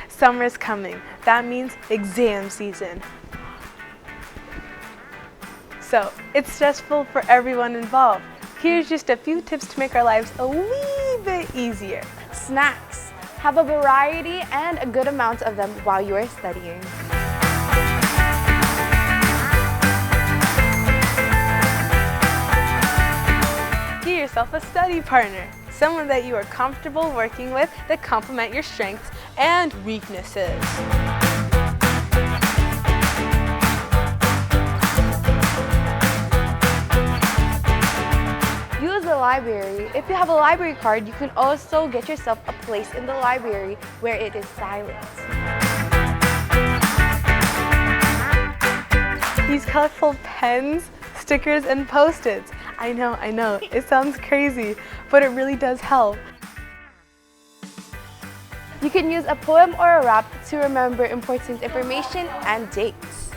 Summer's coming. That means exam season. So, it's stressful for everyone involved. Here's just a few tips to make our lives a wee bit easier. Snacks. Have a variety and a good amount of them while you are studying. Get yourself a study partner, someone that you are comfortable working with that complement your strengths and weaknesses. Use the library. If you have a library card, you can also get yourself a place in the library where it is silent. Use colorful pens, stickers, and Post-its. I know, it sounds crazy, but it really does help. You can use a poem or a rap to remember important information and dates.